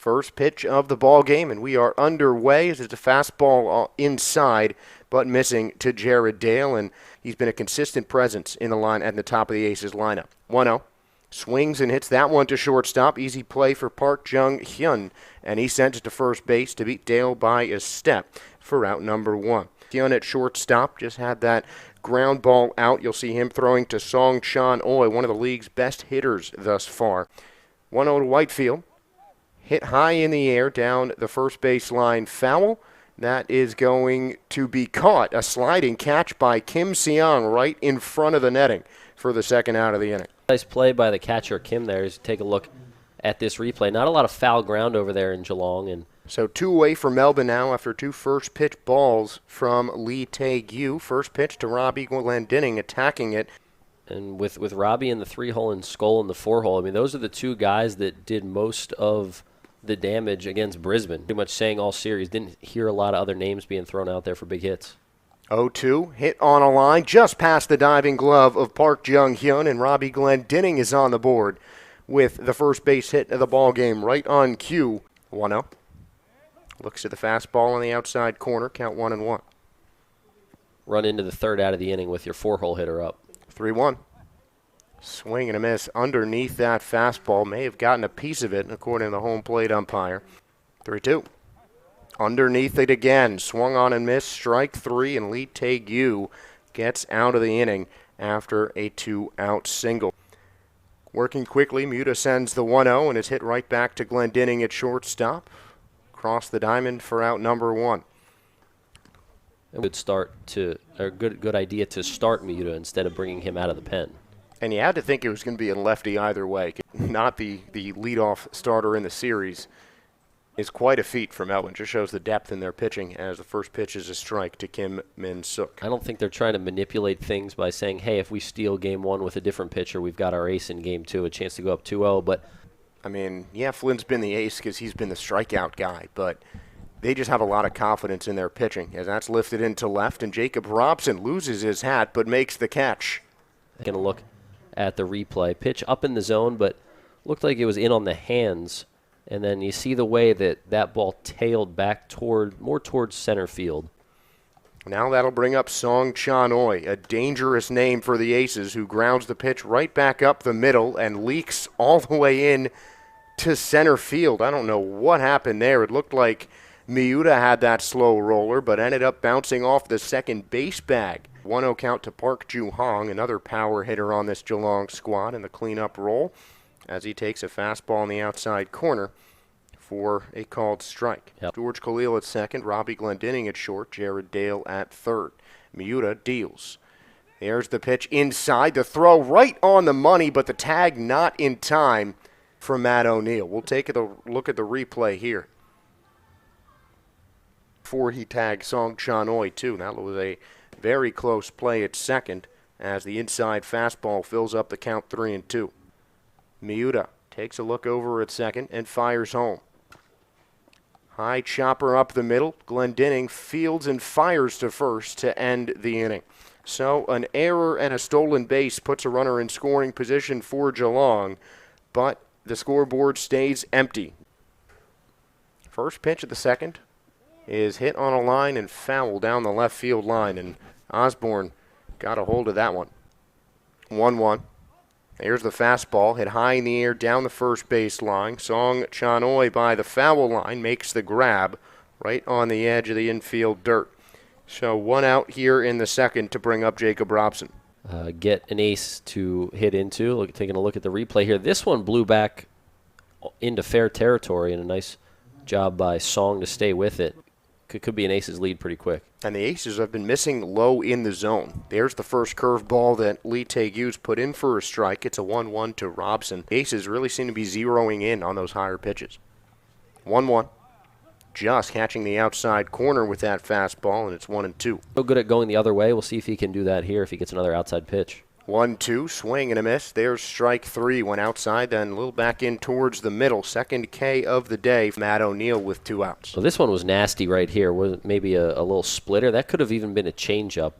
First pitch of the ball game, and we are underway as it's a fastball inside, but missing to Jared Dale, and he's been a consistent presence in the line at the top of the Aces lineup. 1-0. Swings and hits that one to shortstop. Easy play for Park Jung-hyun, and he sends it to first base to beat Dale by a step for out number 1. Hyun at shortstop just had that ground ball out. You'll see him throwing to Song Chan-oi, one of the league's best hitters thus far. 1-0 to Whitefield. Hit high in the air down the first base line, foul. That is going to be caught. A sliding catch by Kim Seong right in front of the netting for the second out of the inning. Nice play by the catcher, Kim, there. As you take a look at this replay. Not a lot of foul ground over there in Geelong. And so 2 away for Melbourne now after 2 first pitch balls from Lee Tae-gyu. First pitch to Robbie Glendinning attacking it. And with Robbie in the 3-hole and Skoll in the 4-hole, I mean, those are the 2 guys that did most of the damage against Brisbane. Pretty much saying all series. Didn't hear a lot of other names being thrown out there for big hits. 0-2, hit on a line just past the diving glove of Park Jung-hyun, and Robbie Glendinning is on the board with the first base hit of the ball game right on cue. 1-0. Looks at the fastball on the outside corner, count 1-1. Run into the third out of the inning with your 4-hole hitter up. 3-1. Swing and a miss underneath that fastball. May have gotten a piece of it, according to the home plate umpire. 3-2. Underneath it again. Swung on and missed. Strike 3, and Lee Tae-gyu gets out of the inning after a 2-out single. Working quickly, Muta sends the 1-0, and is hit right back to Glendinning at shortstop. Cross the diamond for out number 1. A good idea to start Muta instead of bringing him out of the pen. And you had to think it was going to be a lefty either way. Not the leadoff starter in the series is quite a feat for Melbourne. Just shows the depth in their pitching as the first pitch is a strike to Kim Min-suk. I don't think they're trying to manipulate things by saying, hey, if we steal game 1 with a different pitcher, we've got our ace in game 2, a chance to go up 2-0. But I mean, yeah, Flynn's been the ace because he's been the strikeout guy, but they just have a lot of confidence in their pitching as that's lifted into left, and Jacob Robson loses his hat but makes the catch. Going to look at the replay. Pitch up in the zone, but looked like it was in on the hands. And then you see the way that ball tailed back more towards center field. Now that'll bring up Song Chan-oi, a dangerous name for the Aces, who grounds the pitch right back up the middle and leaks all the way in to center field. I don't know what happened there. It looked like Miuta had that slow roller, but ended up bouncing off the second base bag. 1-0 count to Park Ju-hong, another power hitter on this Geelong squad in the cleanup role, as he takes a fastball in the outside corner for a called strike. Yep. George Khalil at second, Robbie Glendinning at short, Jared Dale at third. Miuta deals. There's the pitch inside, the throw right on the money, but the tag not in time from Matt O'Neill. We'll take a look at the replay here. Before he tagged Song Chan-oi too. That was a very close play at second as the inside fastball fills up the count 3-2. Miuta takes a look over at second and fires home. High chopper up the middle. Glendinning fields and fires to first to end the inning. So an error and a stolen base puts a runner in scoring position for Geelong, but the scoreboard stays empty. First pitch of the second is hit on a line and foul down the left field line, and Osborne got a hold of that one. 1-1. There's the fastball, hit high in the air down the first base line. Song Chan-oi by the foul line makes the grab right on the edge of the infield dirt. So 1 out here in the second to bring up Jacob Robson. Get an ace to hit into. Taking a look at the replay here. This one blew back into fair territory, and a nice job by Song to stay with it. Could be an Aces lead pretty quick. And the Aces have been missing low in the zone. There's the first curveball that Lee Tae-gyu's put in for a strike. It's a 1-1 to Robson. The Aces really seem to be zeroing in on those higher pitches. 1-1. Just catching the outside corner with that fastball, and it's 1-2. So good at going the other way. We'll see if he can do that here if he gets another outside pitch. 1-2, swing and a miss. There's strike 3. Went outside, then a little back in towards the middle. Second K of the day. Matt O'Neill with 2 outs. So this one was nasty right here. Was maybe a little splitter. That could have even been a changeup.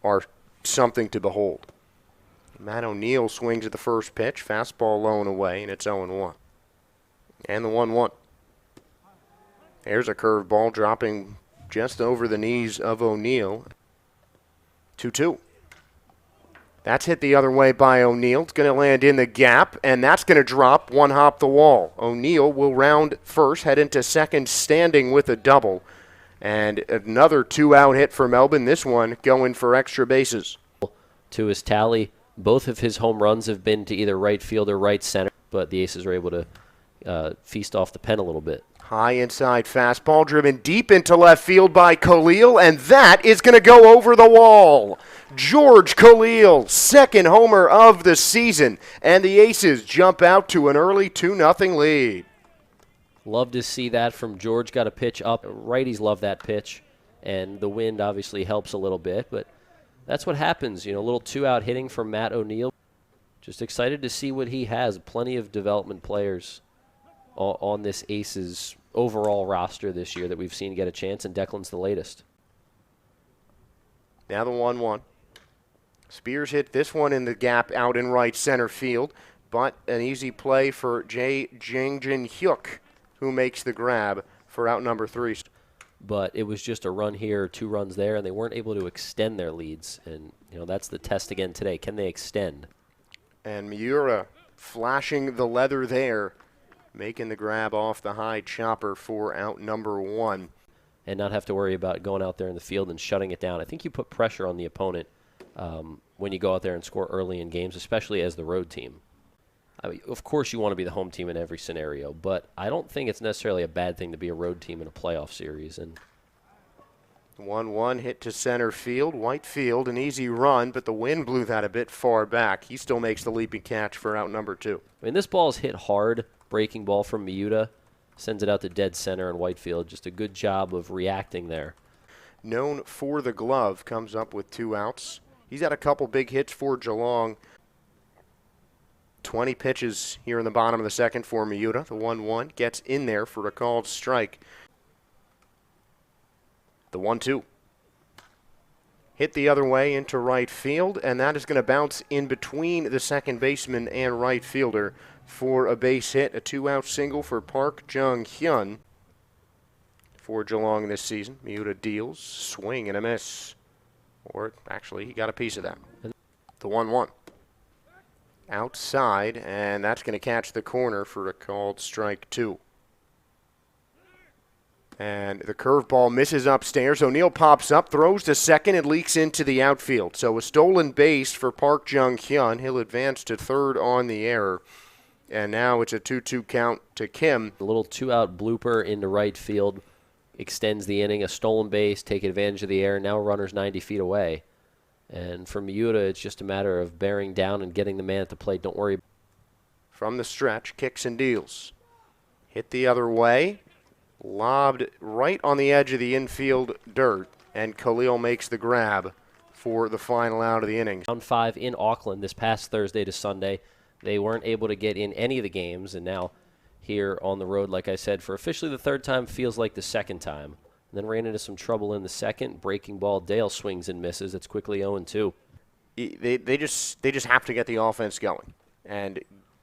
Or something to behold. Matt O'Neill swings at the first pitch. Fastball low and away, and it's 0-1. And the 1-1. There's a curveball dropping just over the knees of O'Neill. 2-2. That's hit the other way by O'Neill. It's going to land in the gap, and that's going to drop one hop the wall. O'Neill will round first, head into second, standing with a double. And another two-out hit for Melbourne. This one going for extra bases. To his tally, both of his home runs have been to either right field or right center, but the Aces were able to feast off the pen a little bit. High inside fastball driven deep into left field by Khalil, and that is going to go over the wall. George Khalil, second homer of the season, and the Aces jump out to an early 2-0 lead. Love to see that from George. Got a pitch up. Righties love that pitch, and the wind obviously helps a little bit, but that's what happens. You know, a little two-out hitting from Matt O'Neill. Just excited to see what he has. Plenty of development players on this Aces overall roster this year that we've seen get a chance, and Declan's the latest. Now the 1-1. Spears hit this one in the gap out in right center field, but an easy play for Jae Jangjin Hyuk, who makes the grab for out number 3. But it was just a run here, 2 runs there, and they weren't able to extend their leads. And, you know, that's the test again today. Can they extend? And Miura flashing the leather there, making the grab off the high chopper for out number 1. And not have to worry about going out there in the field and shutting it down. I think you put pressure on the opponent when you go out there and score early in games, especially as the road team. I mean, of course you want to be the home team in every scenario, but I don't think it's necessarily a bad thing to be a road team in a playoff series. And 1-1 hit to center field. Whitefield, an easy run, but the wind blew that a bit far back. He still makes the leaping catch for out number 2. I mean, this ball is hit hard. Breaking ball from Miura. Sends it out to dead center and Whitefield. Just a good job of reacting there. Known for the glove, comes up with 2 outs. He's had a couple big hits for Geelong. 20 pitches here in the bottom of the second for Miura. The 1-1 gets in there for a called strike. The 1-2. Hit the other way into right field, and that is going to bounce in between the second baseman and right fielder for a base hit. A 2-out single for Park Jung-hyun for Geelong this season. Miura deals, swing and a miss. Or actually, he got a piece of that. The 1-1. Outside, and that's going to catch the corner for a called strike 2. And the curveball misses upstairs. O'Neill pops up, throws to second, and leaks into the outfield. So a stolen base for Park Jung-hyun. He'll advance to third on the error. And now it's a 2-2 count to Kim. A little 2-out blooper into right field. Extends the inning. A stolen base, take advantage of the error. Now runner's 90 feet away. And for Miura, it's just a matter of bearing down and getting the man at the plate. Don't worry. From the stretch, kicks and deals. Hit the other way. Lobbed right on the edge of the infield dirt. And Khalil makes the grab for the final out of the inning. Round 5 in Auckland this past Thursday to Sunday. They weren't able to get in any of the games. And now here on the road, like I said, for officially the 3rd time, feels like the 2nd time. And then ran into some trouble in the second. Breaking ball, Dale swings and misses. It's quickly 0-2. They just have to get the offense going. And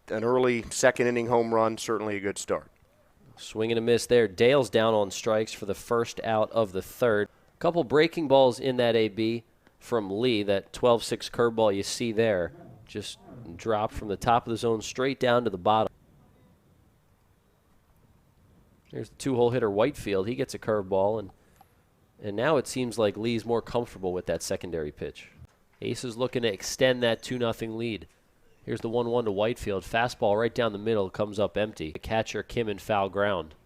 an early second inning home run, certainly a good start. Swing and a miss there. Dale's down on strikes for the first out of the 3rd. Couple breaking balls in that AB from Lee. That 12-6 curveball you see there just dropped from the top of the zone straight down to the bottom. There's the 2-hole hitter Whitefield. He gets a curveball, and now it seems like Lee's more comfortable with that secondary pitch. Aces looking to extend that 2-0 lead. Here's the 1-1 to Whitefield. Fastball right down the middle, comes up empty. The catcher, Kim, in foul ground.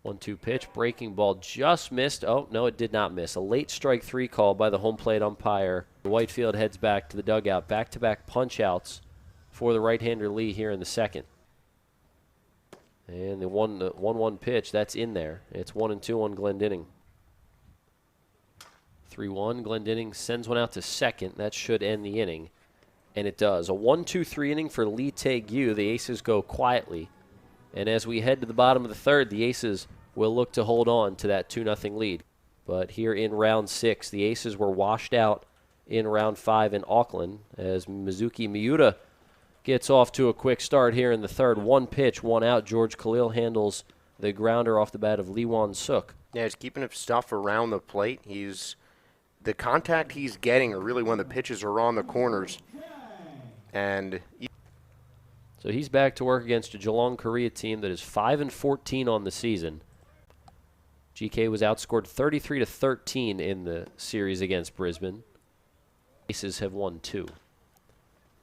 1-2 pitch. Breaking ball just missed. Oh, no, it did not miss. A late strike 3 call by the home plate umpire. Whitefield heads back to the dugout. Back-to-back punch-outs for the right-hander Lee here in the second. And the 1-1 pitch, that's in there. It's 1-2 on Glendinning. 3-1, Glendinning sends one out to second. That should end the inning. And it does. A 1-2-3 inning for Lee Tae-gyu. The Aces go quietly. And as we head to the bottom of the 3rd, the Aces will look to hold on to that 2-0 lead. But here in round 6, the Aces were washed out in round 5 in Auckland as Mizuki Miura gets off to a quick start here in the 3rd. 1 pitch, 1 out. George Khalil handles the grounder off the bat of Lee Won-suk. Yeah, he's keeping his stuff around the plate. The contact he's getting are really when the pitches are on the corners. And So he's back to work against a Geelong-Korea team that is 5-14 on the season. GK was outscored 33-13 in the series against Brisbane. Aces have won 2.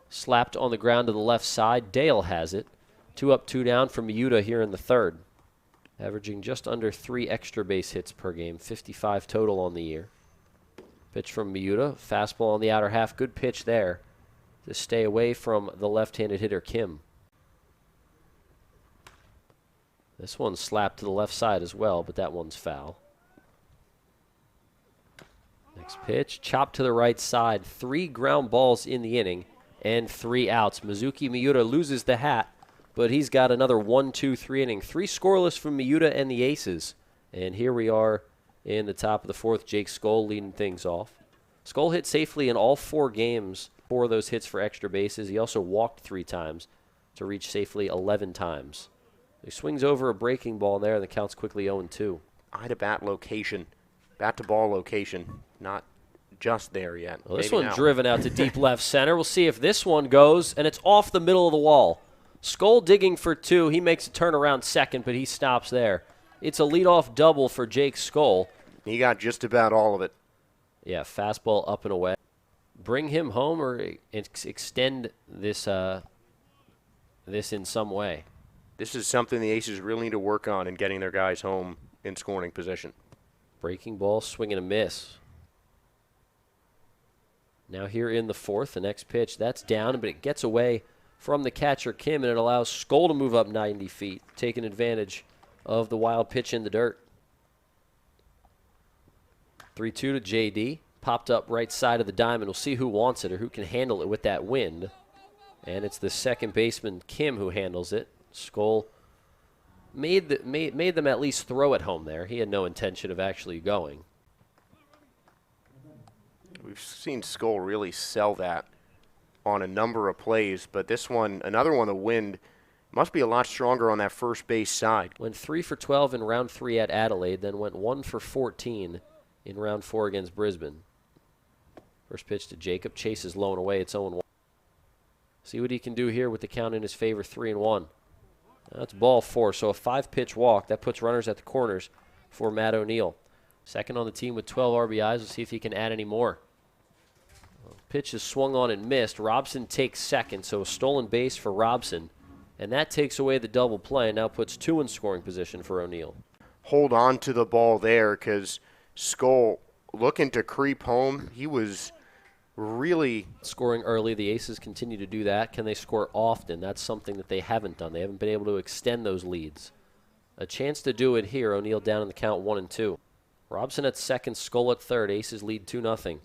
Slapped on the ground to the left side. Dale has it. 2 up, 2 down for Miuta here in the third. Averaging just under 3 extra base hits per game. 55 total on the year. Pitch from Miuta. Fastball on the outer half. Good pitch there to stay away from the left-handed hitter Kim. This one's slapped to the left side as well, but that one's foul. Next pitch, chopped to the right side. 3 ground balls in the inning and 3 outs. Mizuki Miuta loses the hat, but he's got another 1-2-3 inning. 3 scoreless from Miuta and the Aces. And here we are in the top of the 4th. Jake Skoll leading things off. Skoll hit safely in all 4 games. 4 of those hits for extra bases. He also walked 3 times to reach safely 11 times. He swings over a breaking ball there, and the count's quickly 0-2. eye to bat location, bat to ball location, not just there yet. Well, this Maybe one now. driven out to deep left center. We'll see if this one goes, and it's off the middle of the wall. Skoll digging for 2. He makes a turnaround second, but he stops there. It's a leadoff double for Jake Skoll. He got just about all of it. Yeah, fastball up and away. Bring him home or extend this this in some way. This is something the Aces really need to work on in getting their guys home in scoring position. Breaking ball, swing and a miss. Now here in the 4th, the next pitch, that's down, but it gets away from the catcher, Kim, and it allows Skoll to move up 90 feet, taking advantage of the wild pitch in the dirt. 3-2 to JD. Popped up right side of the diamond. We'll see who wants it or who can handle it with that wind. And it's the second baseman, Kim, who handles it. Skoll made them at least throw at home there. He had no intention of actually going. We've seen Skoll really sell that on a number of plays, but this one, another one, the wind must be a lot stronger on that first base side. Went 3 for 12 in round 3 at Adelaide, then went 1 for 14 in round 4 against Brisbane. First pitch to Jacob. Chase is low and away. It's 0-1. See what he can do here with the count in his favor, 3-1. That's ball 4, so a 5-pitch walk. That puts runners at the corners for Matt O'Neill. Second on the team with 12 RBIs. We'll see if he can add any more. Pitch is swung on and missed. Robson takes second, so a stolen base for Robson. And that takes away the double play and now puts 2 in scoring position for O'Neill. Hold on to the ball there because Skoll looking to creep home. He was really scoring early. The Aces continue to do that. Can they score often? That's something that they haven't done. They haven't been able to extend those leads. A chance to do it here. O'Neill down in the count 1-2. Robson at second, Skoll at third. Aces lead 2-0.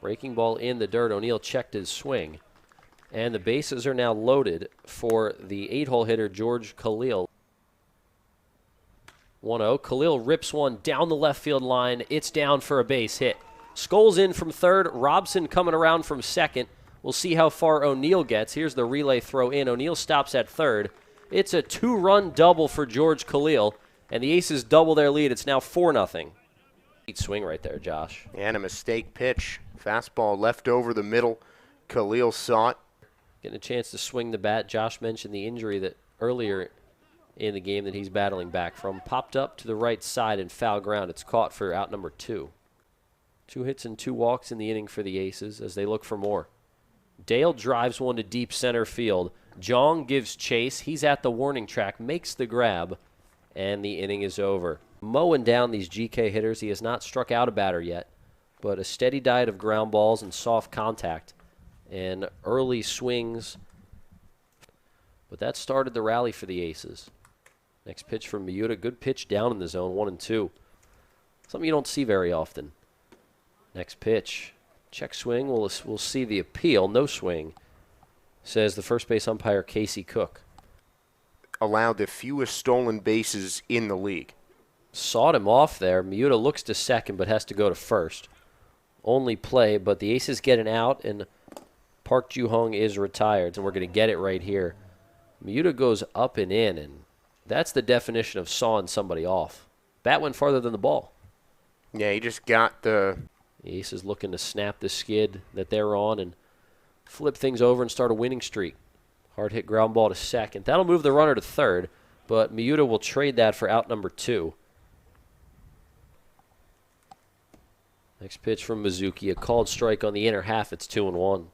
Breaking ball in the dirt. O'Neill checked his swing. And the bases are now loaded for the 8-hole hitter, George Khalil. 1-0. Khalil rips one down the left field line. It's down for a base hit. Skoll's in from third. Robson coming around from second. We'll see how far O'Neill gets. Here's the relay throw in. O'Neill stops at third. It's a 2-run double for George Khalil, and the Aces double their lead. It's now 4-0. Great swing right there, Josh. and a mistake pitch. Fastball left over the middle. Khalil saw it. Getting a chance to swing the bat. Josh mentioned the injury that earlier in the game that he's battling back from. Popped up to the right side and foul ground. It's caught for out number 2. 2 hits and 2 walks in the inning for the Aces as they look for more. Dale drives one to deep center field. Jong gives chase. He's at the warning track, makes the grab, and the inning is over. Mowing down these GK hitters. He has not struck out a batter yet, but a steady diet of ground balls and soft contact and early swings. But that started the rally for the Aces. Next pitch from Miuta. Good pitch down in the zone, 1-2. Something you don't see very often. Next pitch. Check swing. We'll see the appeal. No swing, says the first base umpire, Casey Cook. Allowed the fewest stolen bases in the league. Sawed him off there. Miuta looks to second but has to go to first. Only play, but the Aces get an out, and Park Ju-hong is retired, and we're going to get it right here. Miuta goes up and in, and That's the definition of sawing somebody off. Bat went farther than the ball. Yeah, he just got the... The Aces looking to snap the skid that they're on and flip things over and start a winning streak. Hard hit ground ball to second. That'll move the runner to third, but Miuta will trade that for out number 2. Next pitch from Mizuki, a called strike on the inner half. It's 2-1.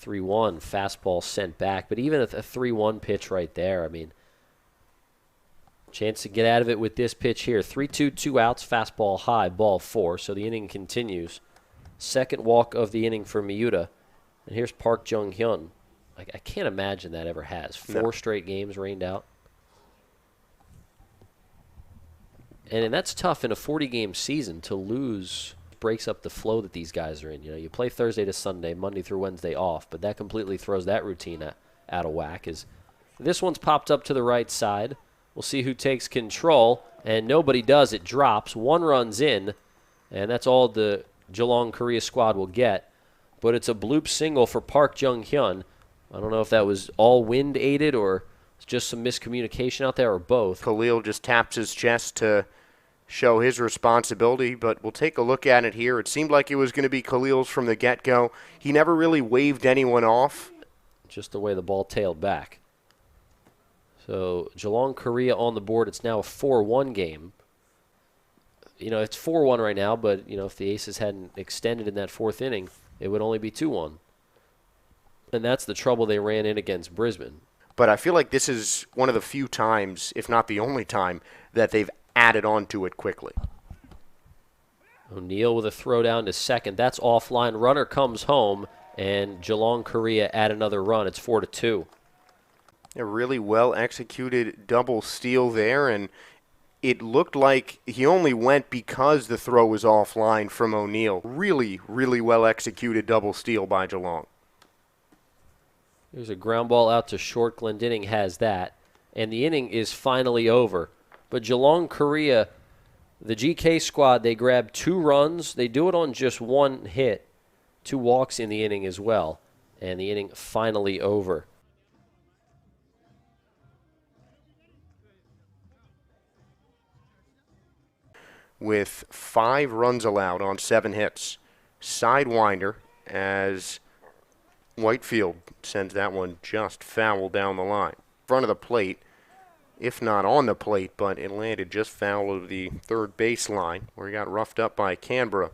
3-1, fastball sent back. But even a 3-1 pitch right there, I mean, chance to get out of it with this pitch here. 3-2, 2 outs, fastball high, ball 4. So the inning continues. Second walk of the inning for Miuta. And here's Park Jung-hyun. I can't imagine that ever has. 4 straight games rained out. And that's tough in a 40-game season to lose. Breaks up the flow that these guys are in. You know, you play Thursday to Sunday, Monday through Wednesday off, but that completely throws that routine out of whack. This one's popped up to the right side. We'll see who takes control, and nobody does. It drops. 1 run's in, and that's all the Geelong-Korea squad will get. But it's a bloop single for Park Jung-hyun. I don't know if that was all wind aided or just some miscommunication out there or both. Khalil just taps his chest to show his responsibility, but we'll take a look at it here. It seemed like it was going to be Khalil's from the get-go. He never really waved anyone off. Just the way the ball tailed back. So Geelong-Korea on the board. It's now a 4-1 game. You know, it's 4-1 right now, but, you know, if the Aces hadn't extended in that 4th inning, it would only be 2-1. And that's the trouble they ran in against Brisbane. But I feel like this is one of the few times, if not the only time, that they've added on to it quickly. O'Neal with a throw down to second. That's offline. Runner comes home, and Geelong-Korea add another run. It's 4-2. A really well-executed double steal there, and it looked like he only went because the throw was offline from O'Neal. Really, really well-executed double steal by Geelong. There's a ground ball out to short. Glendinning has that, and the inning is finally over. But Geelong-Korea, the GK squad, they grab 2 runs. They do it on just 1 hit, 2 walks in the inning as well, and the inning finally over. With 5 runs allowed on 7 hits. Sidewinder as Whitefield sends that one just foul down the line. Front of the plate, if not on the plate, but it landed just foul of the third baseline where he got roughed up by Canberra.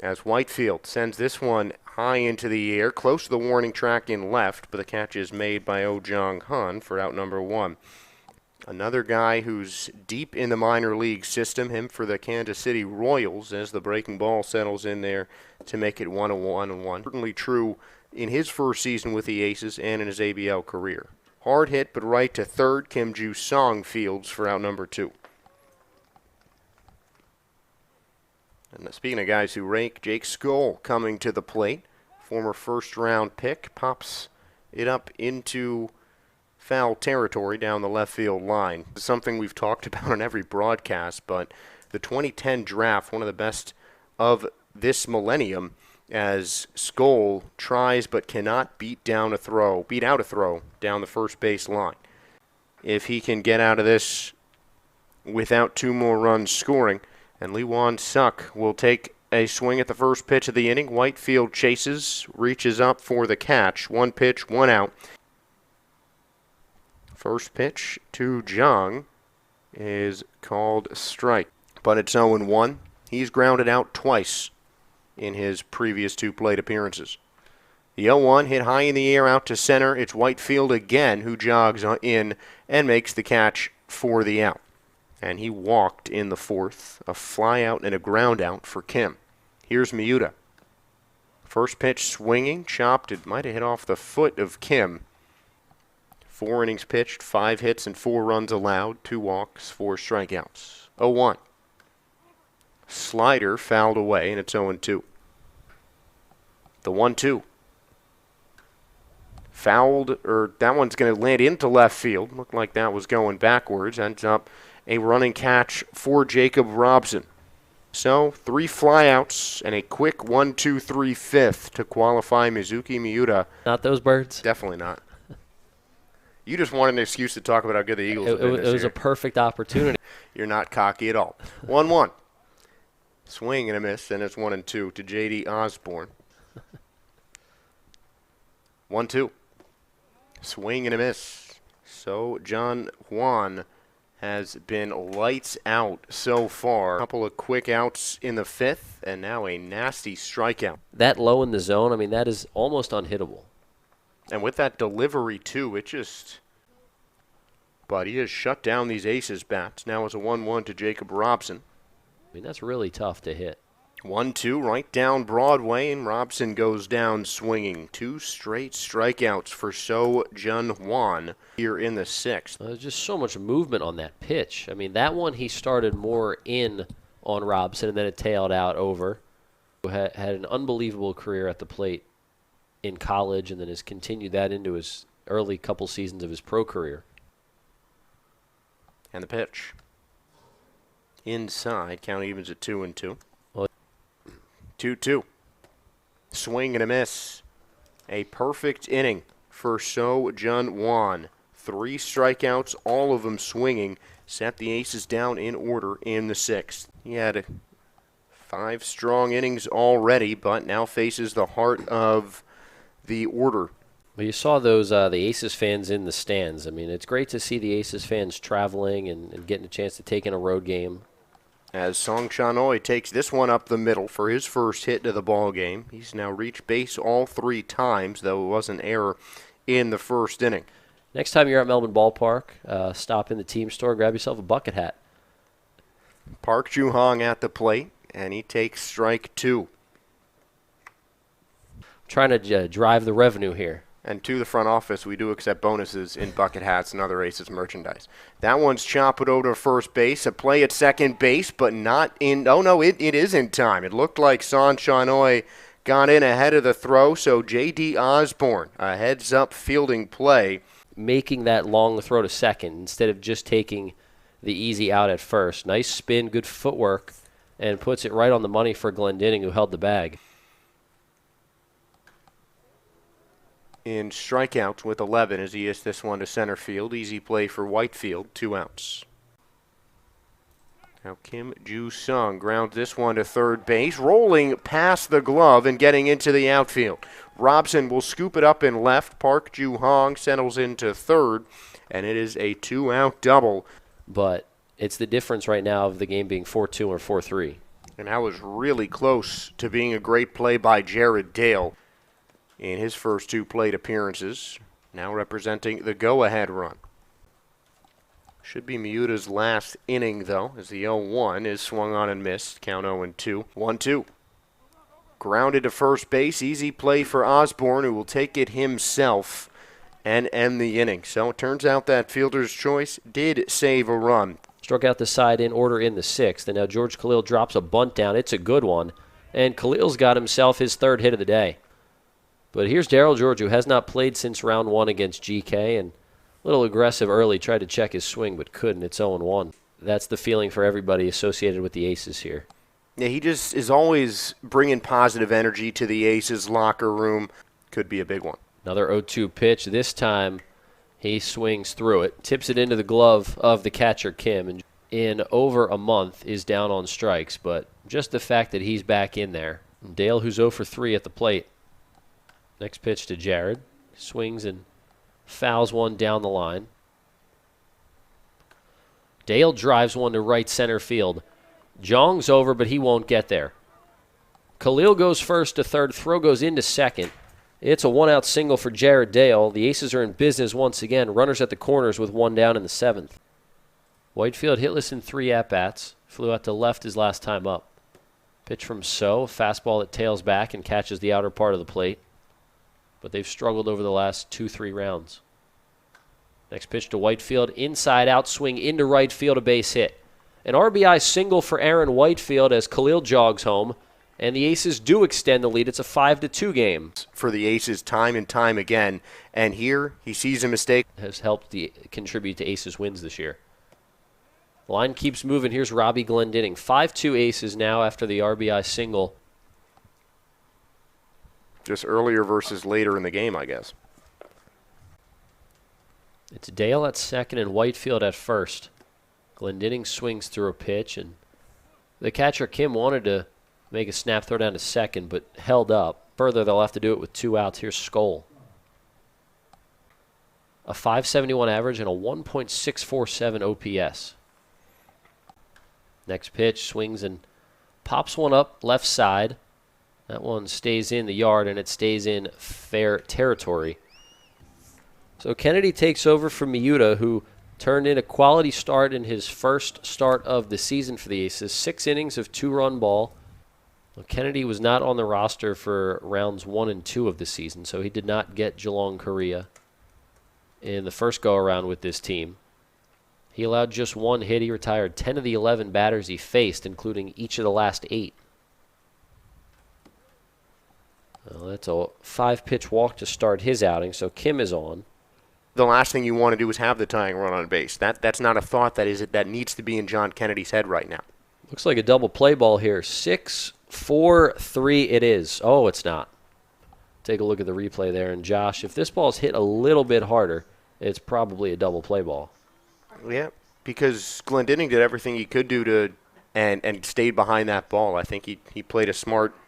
As Whitefield sends this one high into the air, close to the warning track in left, but the catch is made by Oh Jong-hun for out number 1. Another guy who's deep in the minor league system, him for the Kansas City Royals, as the breaking ball settles in there to make it 1-1-1. Certainly true in his first season with the Aces and in his ABL career. Hard hit, but right to third. Kim Ju-song fields for out number 2. And speaking of guys who rake, Jake Skoll coming to the plate. Former first-round pick pops it up into foul territory down the left field line. Something we've talked about on every broadcast, but the 2010 draft, one of the best of this millennium, as Skoll tries but cannot beat out a throw down the first base line. If he can get out of this without 2 more runs scoring, and Lee Won-suk will take a swing at the first pitch of the inning. Whitefield chases, reaches up for the catch. 1 pitch, 1 out. First pitch to Jung is called strike, but it's 0-1. He's grounded out twice in his previous 2 plate appearances. The 0-1 hit high in the air out to center. It's Whitefield again who jogs in and makes the catch for the out. And he walked in the 4th, a fly out and a ground out for Kim. Here's Miuta. First pitch swinging, chopped. It might have hit off the foot of Kim. 4 innings pitched, 5 hits and 4 runs allowed, 2 walks, 4 strikeouts. 0-1. Slider fouled away, and it's 0-2. The 1-2. Fouled, or that one's going to land into left field. Looked like that was going backwards. Ends up a running catch for Jacob Robson. So 3 flyouts and a quick 1-2-3 fifth to qualify Mizuki Miuta. Not those birds? Definitely not. You just wanted an excuse to talk about how good the Eagles have been this It was year. a perfect opportunity. You're not cocky at all. 1-1. Swing and a miss, and it's 1-2 to J.D. Osborne. 1-2. Swing and a miss. So John Juan has been lights out so far. A couple of quick outs in the fifth, and now a nasty strikeout. That low in the zone, I mean, that is almost unhittable. And with that delivery, too, it just... But he has shut down these Aces bats. Now it's a 1-1 to Jacob Robson. I mean, that's really tough to hit. 1-2 right down Broadway, and Robson goes down swinging. 2 straight strikeouts for So Jun Hwan here in the sixth. There's just so much movement on that pitch. I mean, that one he started more in on Robson, and then it tailed out over. Had an unbelievable career at the plate in college, and then has continued that into his early couple seasons of his pro career. And the pitch. Inside, count evens at 2-2. 2-2. Swing and a miss. A perfect inning for So Jun Hwan. 3 strikeouts, all of them swinging. Set the Aces down in order in the sixth. He had 5 strong innings already, but now faces the heart of the order. Well, you saw those the Aces fans in the stands. I mean, it's great to see the Aces fans traveling and getting a chance to take in a road game. As Song Chan-oi takes this one up the middle for his first hit of the ball game. He's now reached base all 3 times, though it was an error in the first inning. Next time you're at Melbourne Ballpark, stop in the team store, grab yourself a bucket hat. Park Ju-hong at the plate, and he takes strike 2. Trying to drive the revenue here. And to the front office, we do accept bonuses in bucket hats and other Aces merchandise. That one's chopped over to first base. A play at second base, but not in. Oh, no, it is in time. It looked like Son Chan-oi got in ahead of the throw, so J.D. Osborne, a heads-up fielding play. Making that long throw to second instead of just taking the easy out at first. Nice spin, good footwork, and puts it right on the money for Glendinning, who held the bag. In strikeouts with 11 as he hits this one to center field. Easy play for Whitefield, 2 outs. Now Kim Ju-sung grounds this one to third base, rolling past the glove and getting into the outfield. Robson will scoop it up in left. Park Ju-hong settles into third, and it is a 2-out double. But it's the difference right now of the game being 4-2 or 4-3. And that was really close to being a great play by Jared Dale in his first 2 plate appearances, now representing the go-ahead run. Should be Miuta's last inning, though, as the 0-1 is swung on and missed. Count 0-2. 1-2. Grounded to first base. Easy play for Osborne, who will take it himself and end the inning. So it turns out that fielder's choice did save a run. Struck out the side in order in the sixth, and now George Khalil drops a bunt down. It's a good one, and Khalil's got himself his 3rd hit of the day. But here's Darryl George, who has not played since round 1 against GK, and a little aggressive early, tried to check his swing, but couldn't. It's 0-1. That's the feeling for everybody associated with the Aces here. Yeah, he just is always bringing positive energy to the Aces locker room. Could be a big one. Another 0-2 pitch. This time he swings through it, tips it into the glove of the catcher, Kim, and in over a month is down on strikes. But just the fact that he's back in there. Dale, who's 0 for 3 at the plate. Next pitch to Jared. Swings and fouls one down the line. Dale drives one to right center field. Jong's over, but he won't get there. Khalil goes first to third. Throw goes into second. It's a 1-out single for Jared Dale. The Aces are in business once again. Runners at the corners with 1 down in the 7th. Whitefield hitless in 3 at-bats. Flew out to left his last time up. Pitch from So. Fastball that tails back and catches the outer part of the plate. But they've struggled over the last 2-3 rounds. Next pitch to Whitefield. Inside out swing into right field, a base hit. An RBI single for Aaron Whitefield as Khalil jogs home. And the Aces do extend the lead. It's a 5-2 game. For the Aces time and time again. And here he sees a mistake. Has helped contribute to Aces wins this year. Line keeps moving. Here's Robbie Glendinning. 5-2 Aces now after the RBI single. Just earlier versus later in the game, I guess. It's Dale at second and Whitefield at first. Glendinning swings through a pitch, and the catcher Kim wanted to make a snap throw down to second, but held up. Further, they'll have to do it with 2 outs. Here's Skoll. A .571 average and a 1.647 OPS. Next pitch, swings and pops one up left side. That one stays in the yard, and it stays in fair territory. So Kennedy takes over from Miuta, who turned in a quality start in his first start of the season for the Aces. 6 innings of 2-run ball. Well, Kennedy was not on the roster for rounds 1 and 2 of the season, so he did not get Geelong-Korea in the first go-around with this team. He allowed just 1 hit. He retired 10 of the 11 batters he faced, including each of the last 8. Well, that's a 5-pitch walk to start his outing, so Kim is on. The last thing you want to do is have the tying run on base. That's not a thought that needs to be in John Kennedy's head right now. Looks like a double play ball here. 6-4-3 it is. Oh, it's not. Take a look at the replay there. And Josh, if this ball's hit a little bit harder, it's probably a double play ball. Yeah, because Glendinning did everything he could do to and stayed behind that ball. I think he played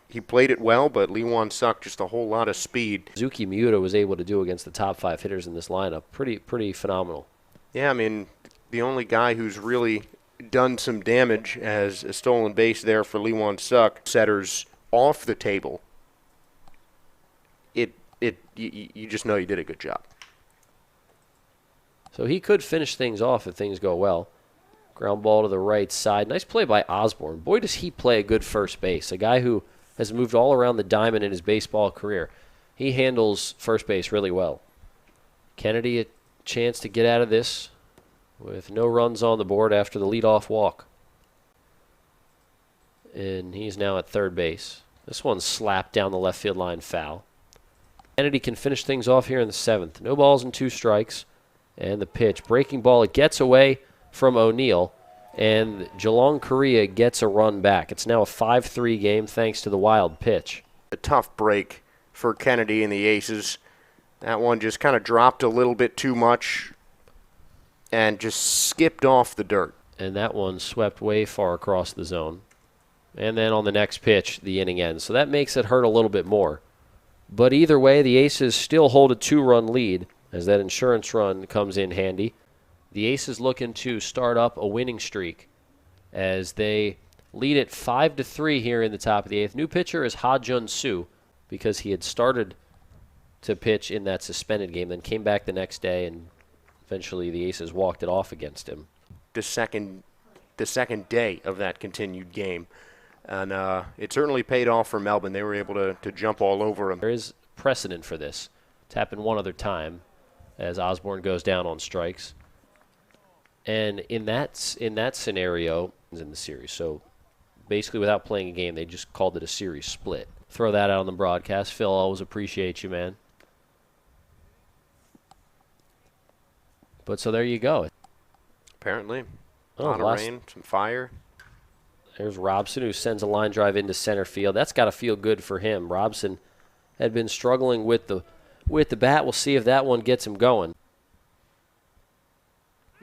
he played it well, but Lee Won-suk just a whole lot of speed. Suzuki Miuta was able to do against the top 5 hitters in this lineup. Pretty phenomenal. Yeah, I mean, the only guy who's really done some damage as a stolen base there for Lee Won-suk. Setters off the table. You just know you did a good job. So he could finish things off if things go well. Ground ball to the right side. Nice play by Osborne. Boy, does he play a good first base. A guy who has moved all around the diamond in his baseball career. He handles first base really well. Kennedy a chance to get out of this with no runs on the board after the leadoff walk. And he's now at third base. This one's slapped down the left field line, foul. Kennedy can finish things off here in the 7th. No balls and 2 strikes. And the pitch. Breaking ball. It gets away from O'Neill. And Geelong-Korea gets a run back. It's now a 5-3 game thanks to the wild pitch. A tough break for Kennedy and the Aces. That one just kind of dropped a little bit too much and just skipped off the dirt. And that one swept way far across the zone. And then on the next pitch, the inning ends. So that makes it hurt a little bit more. But either way, the Aces still hold a 2-run lead as that insurance run comes in handy. The Aces looking to start up a winning streak as they lead it 5-3 here in the top of the 8th. New pitcher is Ha-Jun Soo because he had started to pitch in that suspended game, then came back the next day, and eventually the Aces walked it off against him. The second day of that continued game. And it certainly paid off for Melbourne. They were able to jump all over him. There is precedent for this. It's happened one other time as Osborne goes down on strikes. And in that scenario, in the series. So basically without playing a game, they just called it a series split. Throw that out on the broadcast. Phil, always appreciate you, man. But so there you go. Apparently. A lot of rain, some fire. There's Robson, who sends a line drive into center field. That's got to feel good for him. Robson had been struggling with the bat. We'll see if that one gets him going.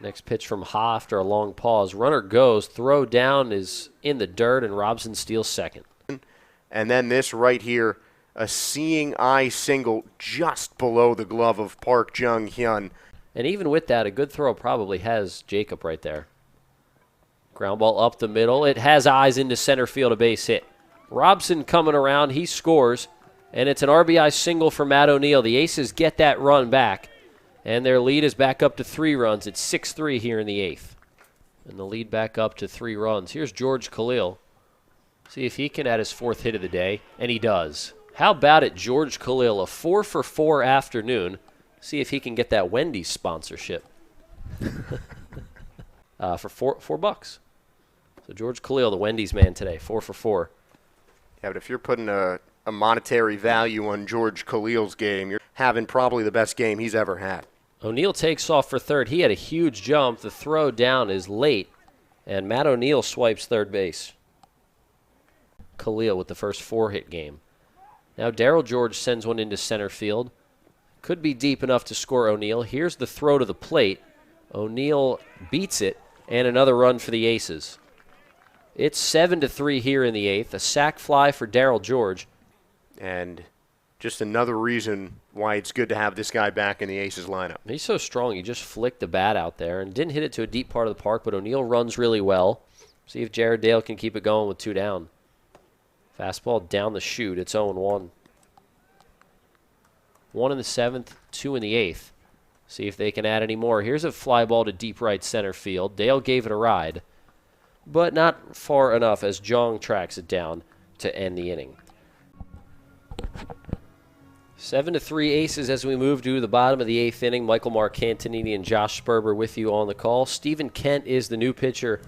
Next pitch from Ha after a long pause. Runner goes. Throw down is in the dirt, and Robson steals second. And then this right here, a seeing eye single just below the glove of Park Jung-hyun. And even with that, a good throw probably has Jacob right there. Ground ball up the middle. It has eyes into center field, a base hit. Robson coming around. He scores, and it's an RBI single for Matt O'Neill. The Aces get that run back, and their lead is back up to 3 runs. It's 6-3 here in the 8th. And the lead back up to 3 runs. Here's George Khalil. See if he can add his 4th hit of the day, and he does. How about it, George Khalil, a 4-for-4 afternoon. See if he can get that Wendy's sponsorship for $4. So George Khalil, the Wendy's man today, 4-for-4. Yeah, but if you're putting a monetary value on George Khalil's game, you're having probably the best game he's ever had. O'Neill takes off for third. He had a huge jump. The throw down is late, and Matt O'Neill swipes third base. Khalil with the first 4-hit game. Now Darryl George sends one into center field. Could be deep enough to score O'Neill. Here's the throw to the plate. O'Neill beats it, and another run for the Aces. It's 7-3 here in the 8th. A sac fly for Darryl George. And just another reason why it's good to have this guy back in the Aces lineup. He's so strong. He just flicked the bat out there and didn't hit it to a deep part of the park, but O'Neill runs really well. See if Jared Dale can keep it going with 2 down. Fastball down the chute. It's 0-1. 1 in the 7th, 2 in the 8th. See if they can add any more. Here's a fly ball to deep right center field. Dale gave it a ride, but not far enough as Jong tracks it down to end the inning. 7-3 Aces as we move to the bottom of the 8th inning. Michael Marcantonini and Josh Sperber with you on the call. Stephen Kent is the new pitcher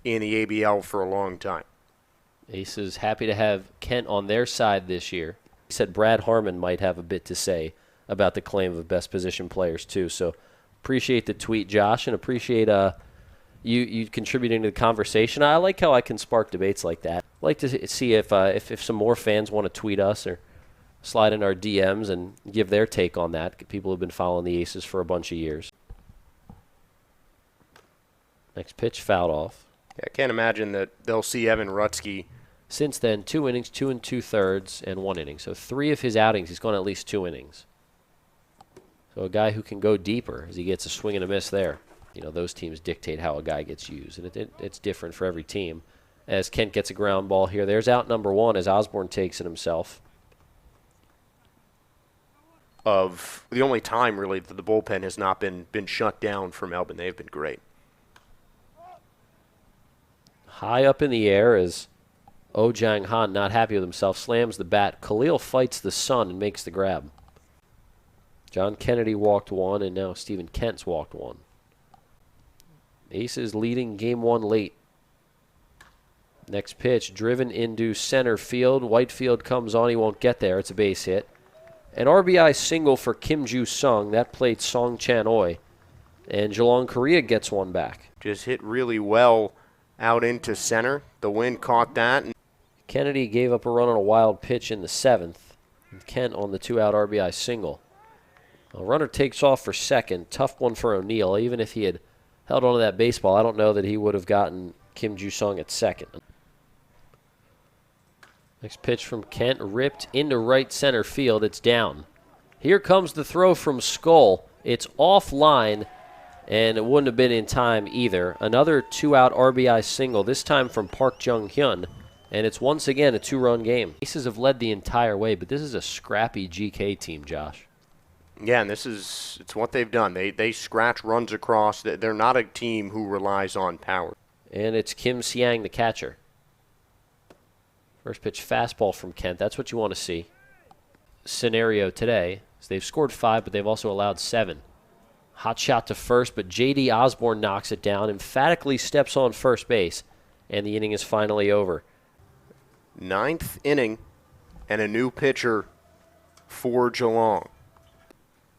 In the ABL for a long time. Aces happy to have Kent on their side this year. He said Brad Harmon might have a bit to say about the claim of best position players too. So appreciate the tweet, Josh, and appreciate you contributing to the conversation. I like how I can spark debates like that. I'd like to see if some more fans want to tweet us or slide in our DMs and give their take on that. People who've been following the Aces for a bunch of years. Next pitch fouled off. Yeah, I can't imagine that they'll see Evan Rutsky. Since then, 2 innings, 2 2/3, and 1 inning. So 3 of his outings, he's gone at least 2 innings. So a guy who can go deeper as he gets a swing and a miss there. You know, those teams dictate how a guy gets used, and it's different for every team. As Kent gets a ground ball here, there's out number 1 as Osborne takes it himself. Of the only time, really, that the bullpen has not been shut down for Melbourne. They've been great. High up in the air as Oh Jang-han, not happy with himself, slams the bat. Khalil fights the sun and makes the grab. John Kennedy walked 1, and now Stephen Kent's walked 1. Aces leading Game 1 late. Next pitch, driven into center field. Whitefield comes on. He won't get there. It's a base hit. An RBI single for Kim Ju-sung. That played Song Chan-oi. And Geelong-Korea gets one back. Just hit really well out into center. The wind caught that. Kennedy gave up a run on a wild pitch in the 7th. And Kent on the 2-out RBI single. A runner takes off for second. Tough one for O'Neill. Even if he had held onto that baseball, I don't know that he would have gotten Kim Ju-sung at second. Next pitch from Kent, ripped into right center field. It's down. Here comes the throw from Skull. It's offline, and it wouldn't have been in time either. Another 2-out RBI single, this time from Park Jung-hyun, and it's once again a 2-run game. Aces have led the entire way, but this is a scrappy GK team, Josh. Yeah, and it's what they've done. They scratch runs across. They're not a team who relies on power. And it's Kim Siang, the catcher. First pitch fastball from Kent. That's what you want to see. Scenario today is they've scored 5, but they've also allowed 7. Hot shot to first, but J.D. Osborne knocks it down, emphatically steps on first base, and the inning is finally over. 9th inning, and a new pitcher for Geelong.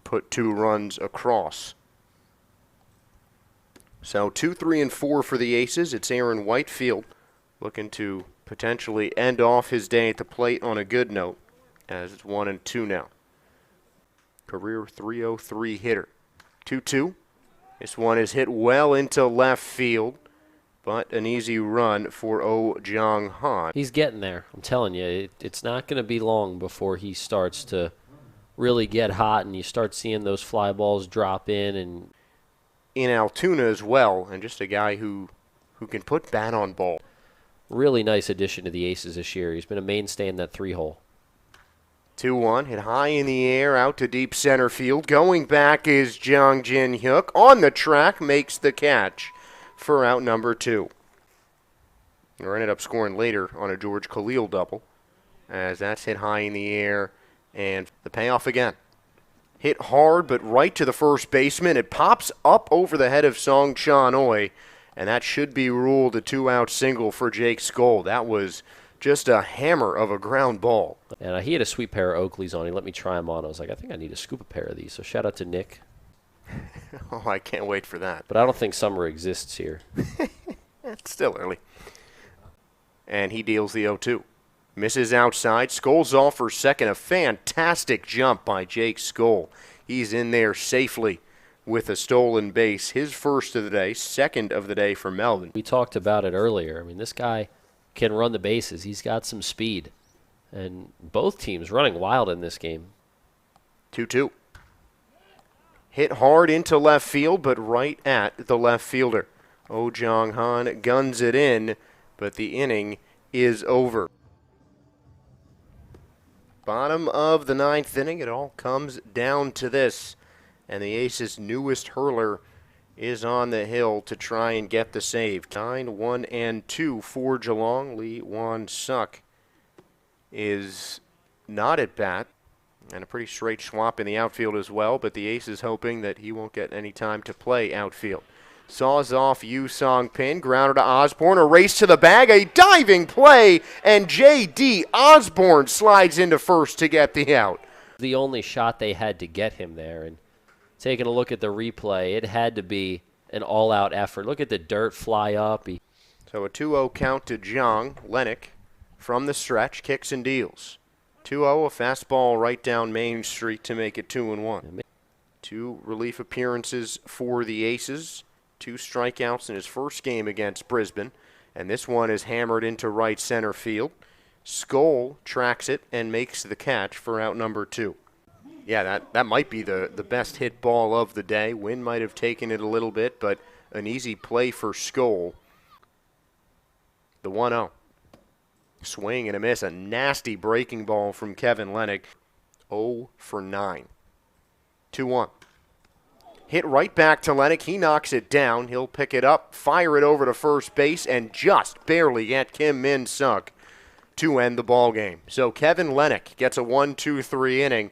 Put 2 runs across. So 2, 3, and 4 for the Aces. It's Aaron Whitefield looking to potentially end off his day at the plate on a good note, as it's 1 and 2 now. Career .303 hitter. 2-2. This one is hit well into left field, but an easy run for Oh Jang-han. He's getting there. I'm telling you, it's not going to be long before he starts to really get hot, and you start seeing those fly balls drop in. And in Altoona as well, and just a guy who can put bat on ball. Really nice addition to the Aces this year. He's been a mainstay in that 3-hole. 2-1, hit high in the air, out to deep center field. Going back is Jang Jin-hyuk. On the track, makes the catch for out number 2. Or ended up scoring later on a George Khalil double, as that's hit high in the air, and the payoff again. Hit hard, but right to the first baseman. It pops up over the head of Song Chan-oi, and that should be ruled a 2-out single for Jake Skull. That was just a hammer of a ground ball. And he had a sweet pair of Oakleys on. He let me try them on. I was like, I think I need to scoop a pair of these. So shout out to Nick. Oh, I can't wait for that. But I don't think summer exists here. It's still early. And he deals the 0-2. Misses outside. Skoll's off for second. A fantastic jump by Jake Skoll. He's in there safely with a stolen base. His first of the day, second of the day for Melbourne. We talked about it earlier. I mean, this guy can run the bases. He's got some speed. And both teams running wild in this game. 2-2. Hit hard into left field, but right at the left fielder. Oh Jong-han guns it in, but the inning is over. Bottom of the ninth inning, it all comes down to this. And the Aces' newest hurler is on the hill to try and get the save. 9-1-2 for Geelong. Lee Won-suk is not at bat. And a pretty straight swap in the outfield as well, but the Aces hoping that he won't get any time to play outfield. Saws off Yu Song Pin, grounder to Osborne, a race to the bag, a diving play, and J.D. Osborne slides into first to get the out. The only shot they had to get him there, and taking a look at the replay, it had to be an all-out effort. Look at the dirt fly up. So a 2-0 count to Jong. Lennox from the stretch, kicks and deals. 2-0, a fastball right down Main Street to make it 2-1. 2 relief appearances for the Aces. 2 strikeouts in his first game against Brisbane. And this one is hammered into right center field. Skoll tracks it and makes the catch for out number 2. Yeah, that might be the best hit ball of the day. Wind might have taken it a little bit, but an easy play for Skoll. The 1-0. Swing and a miss. A nasty breaking ball from Kevin Lennox. 0 for 9. 2-1. Hit right back to Lennox. He knocks it down. He'll pick it up, fire it over to first base, and just barely get Kim Min-suk to end the ball game. So Kevin Lennox gets a 1-2-3 inning